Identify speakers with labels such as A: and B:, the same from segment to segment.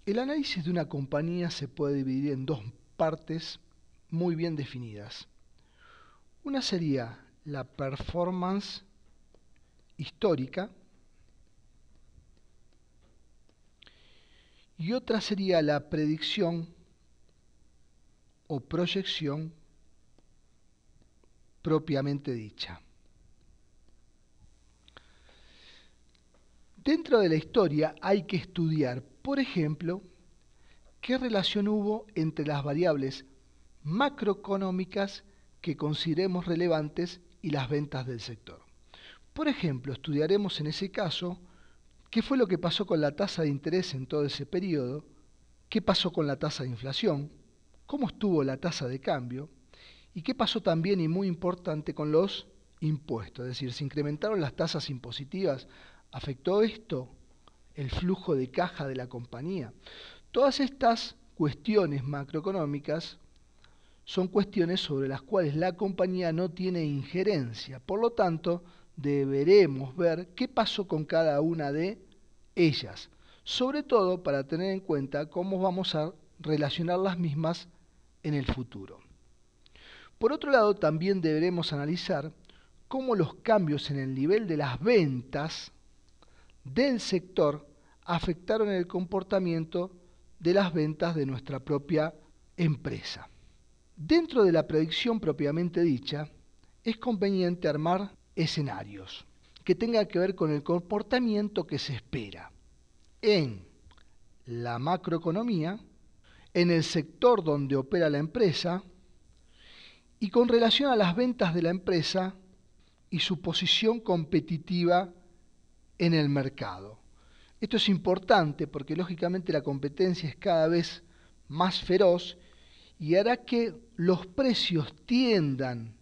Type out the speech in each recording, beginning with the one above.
A: El análisis de una compañía se puede dividir en dos partes muy bien definidas. Una sería la performance histórica y otra sería la predicción o proyección propiamente dicha. Dentro de la historia hay que estudiar, por ejemplo, qué relación hubo entre las variables macroeconómicas que consideremos relevantes y las ventas del sector. Por ejemplo, estudiaremos en ese caso qué fue lo que pasó con la tasa de interés en todo ese periodo, qué pasó con la tasa de inflación, cómo estuvo la tasa de cambio y qué pasó también, y muy importante, con los impuestos. Es decir, se incrementaron las tasas impositivas. ¿Afectó esto el flujo de caja de la compañía? Todas estas cuestiones macroeconómicas son cuestiones sobre las cuales la compañía no tiene injerencia. Por lo tanto, deberemos ver qué pasó con cada una de ellas, sobre todo para tener en cuenta cómo vamos a relacionar las mismas en el futuro. Por otro lado, también deberemos analizar cómo los cambios en el nivel de las ventas del sector afectaron el comportamiento de las ventas de nuestra propia empresa. Dentro de la predicción propiamente dicha, es conveniente armar escenarios que tengan que ver con el comportamiento que se espera en la macroeconomía, en el sector donde opera la empresa y con relación a las ventas de la empresa y su posición competitiva en el mercado. Esto es importante porque lógicamente la competencia es cada vez más feroz y hará que los precios tiendan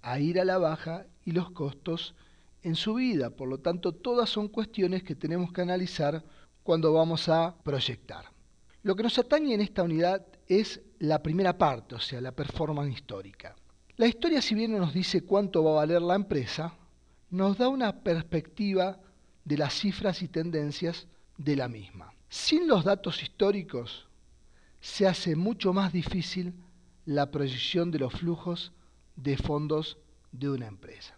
A: a ir a la baja y los costos en subida. Por lo tanto, todas son cuestiones que tenemos que analizar cuando vamos a proyectar. Lo que nos atañe en esta unidad es la primera parte, o sea, la performance histórica. La historia, si bien no nos dice cuánto va a valer la empresa, nos da una perspectiva de las cifras y tendencias de la misma. Sin los datos históricos, se hace mucho más difícil la proyección de los flujos de fondos de una empresa.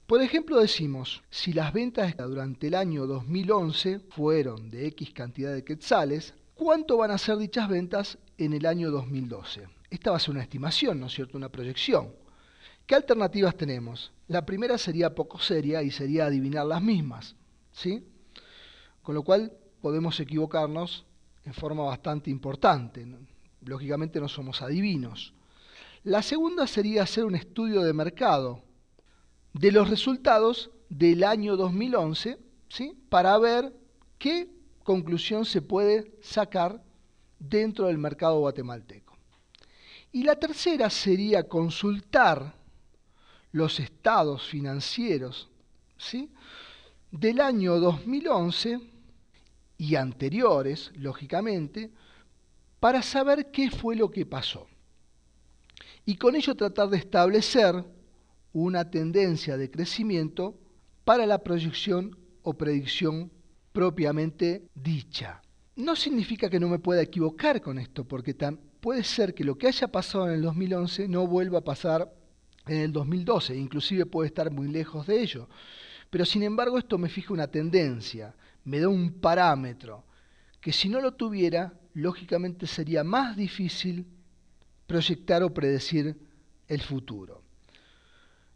A: Por ejemplo, decimos, si las ventas durante el año 2011 fueron de X cantidad de quetzales, ¿cuánto van a ser dichas ventas en el año 2012? Esta va a ser una estimación, ¿no es cierto?, una proyección. ¿Qué alternativas tenemos? La primera sería poco seria y sería adivinar las mismas, ¿sí? Con lo cual podemos equivocarnos en forma bastante importante. Lógicamente no somos adivinos. La segunda sería hacer un estudio de mercado de los resultados del año 2011, ¿sí?, para ver qué conclusión se puede sacar dentro del mercado guatemalteco. Y la tercera sería consultar los estados financieros, ¿sí?, del año 2011 y anteriores, lógicamente, para saber qué fue lo que pasó. Y con ello tratar de establecer una tendencia de crecimiento para la proyección o predicción propiamente dicha. No significa que no me pueda equivocar con esto, porque puede ser que lo que haya pasado en el 2011 no vuelva a pasar en el 2012, inclusive puede estar muy lejos de ello. Pero sin embargo esto me fija una tendencia, me da un parámetro, que si no lo tuviera, lógicamente sería más difícil proyectar o predecir el futuro.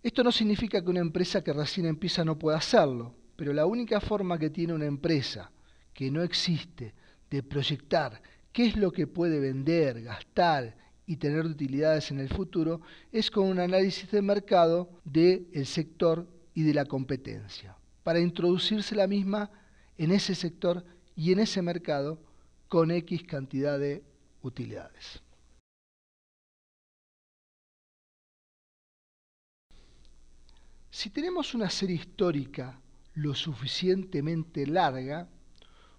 A: Esto no significa que una empresa que recién empieza no pueda hacerlo, pero la única forma que tiene una empresa que no existe de proyectar qué es lo que puede vender, gastar y tener utilidades en el futuro es con un análisis de mercado del sector y de la competencia, para introducirse la misma en ese sector y en ese mercado con X cantidad de utilidades. Si tenemos una serie histórica lo suficientemente larga,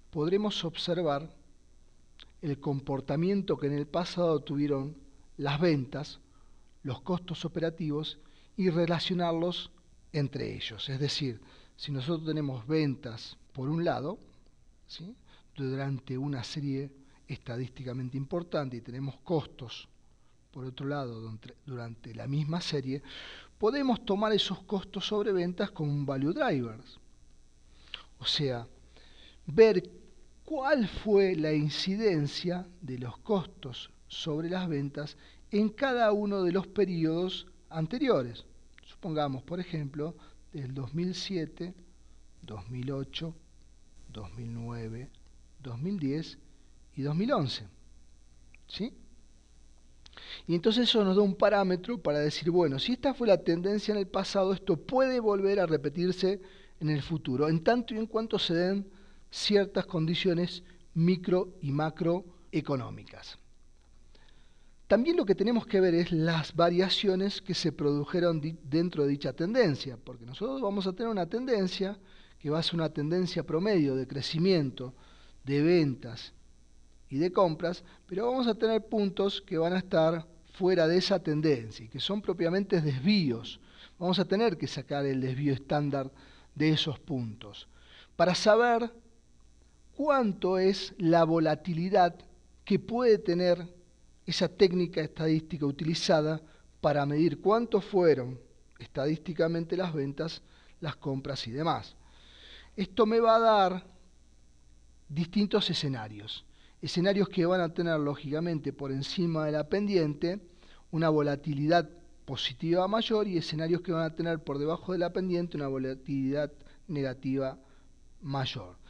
A: podremos observar el comportamiento que en el pasado tuvieron las ventas, los costos operativos y relacionarlos entre ellos. Es decir, si nosotros tenemos ventas por un lado, ¿sí?, durante una serie estadísticamente importante y tenemos costos, por otro lado, durante la misma serie, podemos tomar esos costos sobre ventas como un value driver. O sea, ver cuál fue la incidencia de los costos sobre las ventas en cada uno de los periodos anteriores. Supongamos, por ejemplo, del 2007, 2008, 2009, 2010 y 2011. ¿Sí? Y entonces eso nos da un parámetro para decir, bueno, si esta fue la tendencia en el pasado, esto puede volver a repetirse en el futuro, en tanto y en cuanto se den ciertas condiciones micro y macroeconómicas. También lo que tenemos que ver es las variaciones que se produjeron dentro de dicha tendencia, porque nosotros vamos a tener una tendencia que va a ser una tendencia promedio de crecimiento, de ventas y de compras, pero vamos a tener puntos que van a estar fuera de esa tendencia y que son propiamente desvíos. Vamos a tener que sacar el desvío estándar de esos puntos para saber cuánto es la volatilidad que puede tener esa técnica estadística utilizada para medir cuánto fueron estadísticamente las ventas, las compras y demás. Esto me va a dar distintos escenarios que van a tener lógicamente por encima de la pendiente una volatilidad positiva mayor y escenarios que van a tener por debajo de la pendiente una volatilidad negativa mayor.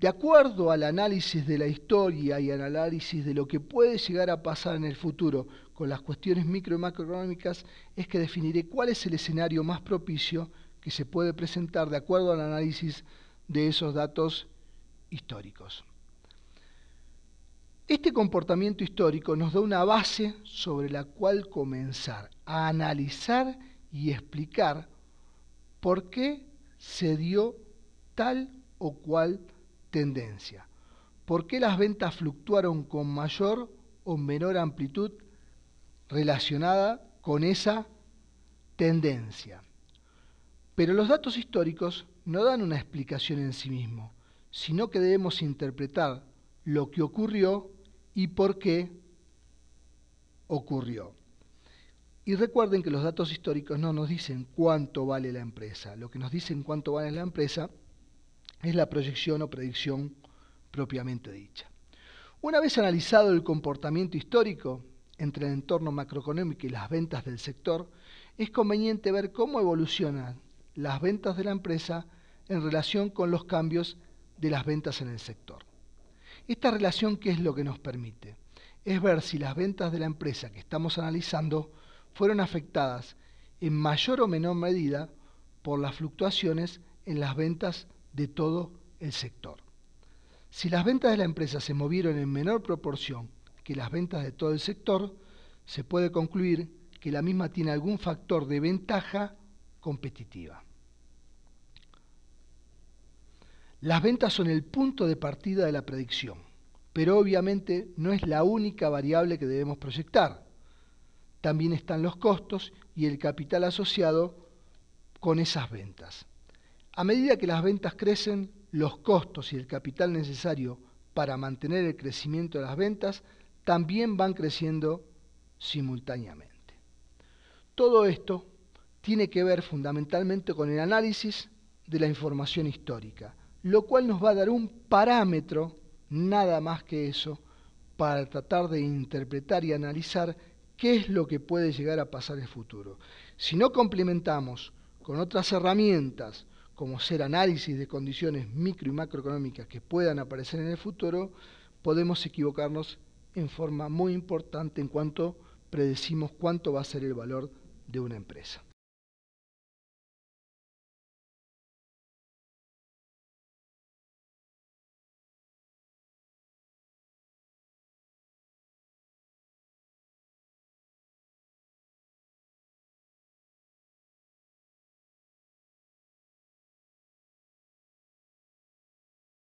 A: De acuerdo al análisis de la historia y al análisis de lo que puede llegar a pasar en el futuro con las cuestiones micro y macroeconómicas, es que definiré cuál es el escenario más propicio que se puede presentar de acuerdo al análisis de esos datos históricos. Este comportamiento histórico nos da una base sobre la cual comenzar a analizar y explicar por qué se dio tal o cual tendencia. ¿Por qué las ventas fluctuaron con mayor o menor amplitud relacionada con esa tendencia? Pero los datos históricos no dan una explicación en sí mismos, sino que debemos interpretar lo que ocurrió y por qué ocurrió. Y recuerden que los datos históricos no nos dicen cuánto vale la empresa. Lo que nos dicen cuánto vale la empresa es la proyección o predicción propiamente dicha. Una vez analizado el comportamiento histórico entre el entorno macroeconómico y las ventas del sector, es conveniente ver cómo evolucionan las ventas de la empresa en relación con los cambios de las ventas en el sector. Esta relación, ¿qué es lo que nos permite? Es ver si las ventas de la empresa que estamos analizando fueron afectadas en mayor o menor medida por las fluctuaciones en las ventas de todo el sector. Si las ventas de la empresa se movieron en menor proporción que las ventas de todo el sector, se puede concluir que la misma tiene algún factor de ventaja competitiva. Las ventas son el punto de partida de la predicción, pero obviamente no es la única variable que debemos proyectar. También están los costos y el capital asociado con esas ventas. A medida que las ventas crecen, los costos y el capital necesario para mantener el crecimiento de las ventas también van creciendo simultáneamente. Todo esto tiene que ver fundamentalmente con el análisis de la información histórica, lo cual nos va a dar un parámetro, nada más que eso, para tratar de interpretar y analizar qué es lo que puede llegar a pasar en el futuro. Si no complementamos con otras herramientas, como ser análisis de condiciones micro y macroeconómicas que puedan aparecer en el futuro, podemos equivocarnos en forma muy importante en cuanto predecimos cuánto va a ser el valor de una empresa.